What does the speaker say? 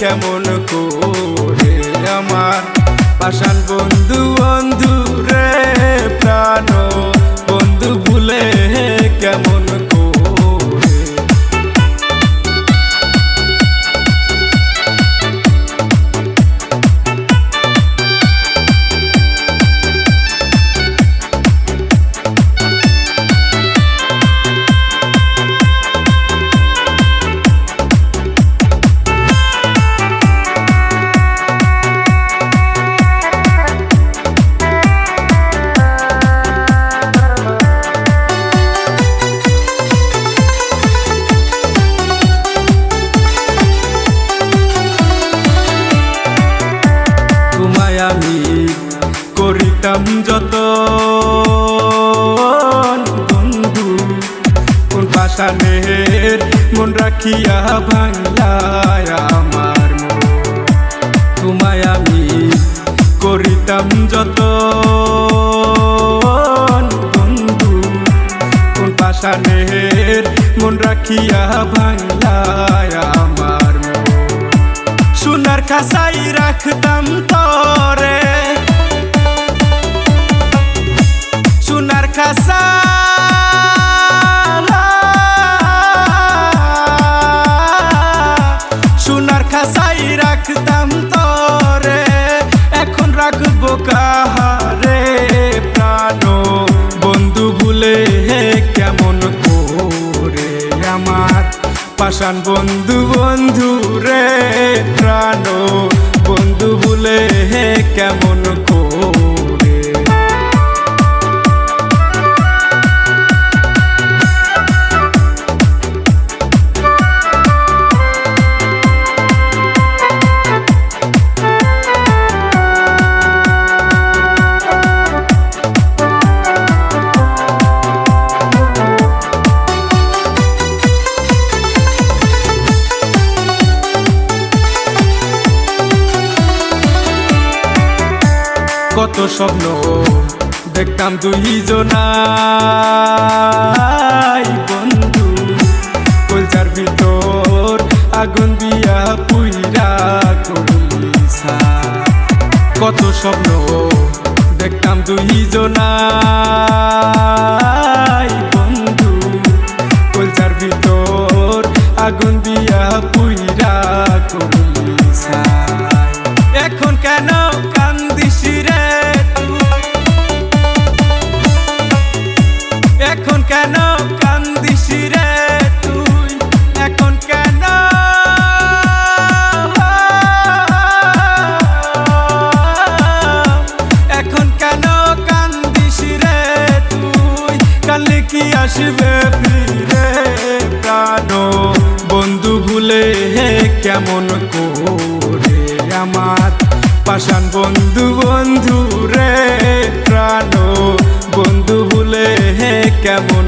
কেমন করে আমার পাষাণ বন্ধু বন্ধু রে প্রাণ বন্ধু ভুলে কেমন করে। আমি করিতাম যত বন্ধু কোন পাষাণের মন রাখিয়া ভাঙলায় আমার মন। তোমায় আমি করিতাম যত বন্ধু কোন পাষাণের মন রাখিয়া ভাঙলায় আমার মন। সোনার খাসাই রাখতাম তরে সোনার খাসা সোনার খাসাই রাখতাম তরে এখন রাখবো কাহারে প্রাণ বন্ধু ভুলে কেমন করে আমার পাষাণ বন্ধু বন্ধু রে প্রাণ বন্ধু ভুলে কেমন করে। কত স্বপ্ন দেখতাম দুইজনাই বন্ধু কলজার ভিতর আগুন দিয়া পুইরা করলিসা। কত স্বপ্ন দেখতাম দুইজনাই বন্ধু কলজার ভিতর আগুন দিয়া পুইরা করলিসা। এখন কেন কান্দিস রে এখন কেন কান্দিস রে তুই এখন কেন এখন কেন কান্দিস রে তুই কালে কি আসবে ফিরে প্রাণ বন্ধু ভুলে কেমন করে আমার পাষাণ বন্ধু বন্ধু রে প্রাণ বন্ধু ভুলে কেমন